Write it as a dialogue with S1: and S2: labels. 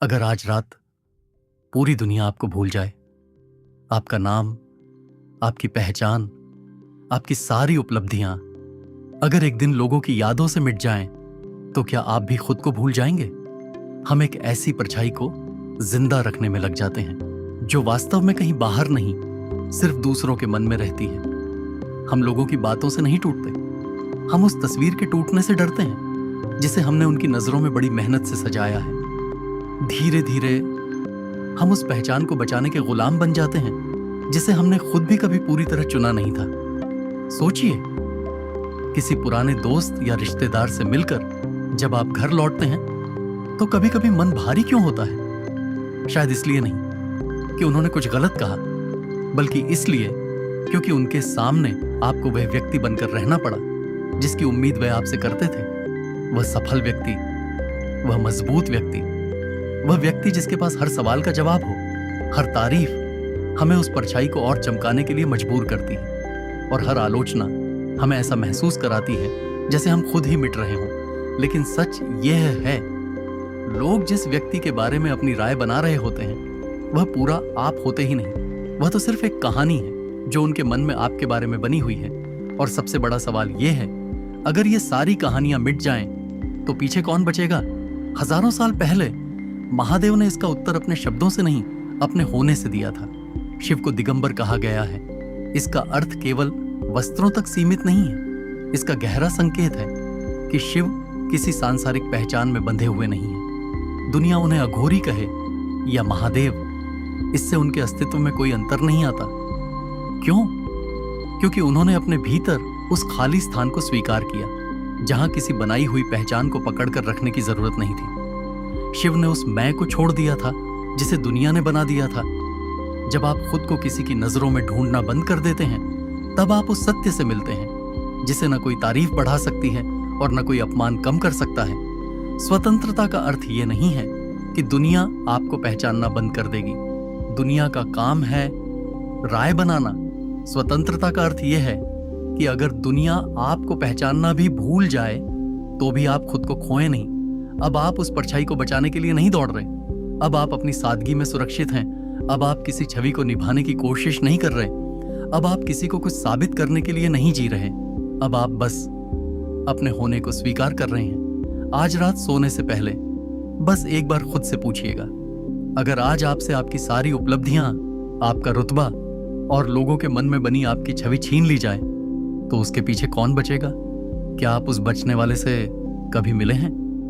S1: अगर आज रात पूरी दुनिया आपको भूल जाए, आपका नाम, आपकी पहचान, आपकी सारी उपलब्धियां अगर एक दिन लोगों की यादों से मिट जाएं, तो क्या आप भी खुद को भूल जाएंगे? हम एक ऐसी परछाई को जिंदा रखने में लग जाते हैं जो वास्तव में कहीं बाहर नहीं, सिर्फ दूसरों के मन में रहती है। हम लोगों की बातों से नहीं टूटते, हम उस तस्वीर के टूटने से डरते हैं जिसे हमने उनकी नजरों में बड़ी मेहनत से सजाया है। धीरे धीरे हम उस पहचान को बचाने के गुलाम बन जाते हैं जिसे हमने खुद भी कभी पूरी तरह चुना नहीं था। सोचिए, किसी पुराने दोस्त या रिश्तेदार से मिलकर जब आप घर लौटते हैं तो कभी कभी मन भारी क्यों होता है? शायद इसलिए नहीं कि उन्होंने कुछ गलत कहा, बल्कि इसलिए क्योंकि उनके सामने आपको वह व्यक्ति बनकर रहना पड़ा जिसकी उम्मीद वह आपसे करते थे। वह सफल व्यक्ति, वह मजबूत व्यक्ति, वह व्यक्ति जिसके पास हर सवाल का जवाब हो। हर तारीफ हमें उस परछाई को और चमकाने के लिए मजबूर करती है, और हर आलोचना हमें ऐसा महसूस कराती है जैसे हम खुद ही मिट रहे हों। लेकिन सच यह है, लोग जिस व्यक्ति के बारे में अपनी राय बना रहे होते हैं वह पूरा आप होते ही नहीं। वह तो सिर्फ एक कहानी है जो उनके मन में आपके बारे में बनी हुई है। और सबसे बड़ा सवाल यह है, अगर ये सारी कहानियां मिट जाएं तो पीछे कौन बचेगा? हजारों साल पहले महादेव ने इसका उत्तर अपने शब्दों से नहीं, अपने होने से दिया था। शिव को दिगंबर कहा गया है। इसका अर्थ केवल वस्त्रों तक सीमित नहीं है। इसका गहरा संकेत है कि शिव किसी सांसारिक पहचान में बंधे हुए नहीं है। दुनिया उन्हें अघोरी कहे या महादेव, इससे उनके अस्तित्व में कोई अंतर नहीं आता। क्यों? क्योंकि उन्होंने अपने भीतर उस खाली स्थान को स्वीकार किया जहां किसी बनाई हुई पहचान को पकड़कर रखने की जरूरत नहीं थी। शिव ने उस मैं को छोड़ दिया था जिसे दुनिया ने बना दिया था। जब आप खुद को किसी की नजरों में ढूंढना बंद कर देते हैं, तब आप उस सत्य से मिलते हैं जिसे न कोई तारीफ बढ़ा सकती है और न कोई अपमान कम कर सकता है। स्वतंत्रता का अर्थ यह नहीं है कि दुनिया आपको पहचानना बंद कर देगी। दुनिया का काम है राय बनाना। स्वतंत्रता का अर्थ यह है कि अगर दुनिया आपको पहचानना भी भूल जाए तो भी आप खुद को खोए नहीं। अब आप उस परछाई को बचाने के लिए नहीं दौड़ रहे। अब आप अपनी सादगी में सुरक्षित हैं। अब आप किसी छवि को निभाने की कोशिश नहीं कर रहे। अब आप किसी को कुछ साबित करने के लिए नहीं जी रहे। अब आप बस अपने होने को स्वीकार कर रहे हैं। आज रात सोने से पहले बस एक बार खुद से पूछिएगा, अगर आज आपसे आपकी सारी उपलब्धियां, आपका रुतबा और लोगों के मन में बनी आपकी छवि छीन ली जाए तो उसके पीछे कौन बचेगा? क्या आप उस बचने वाले से कभी मिले हैं?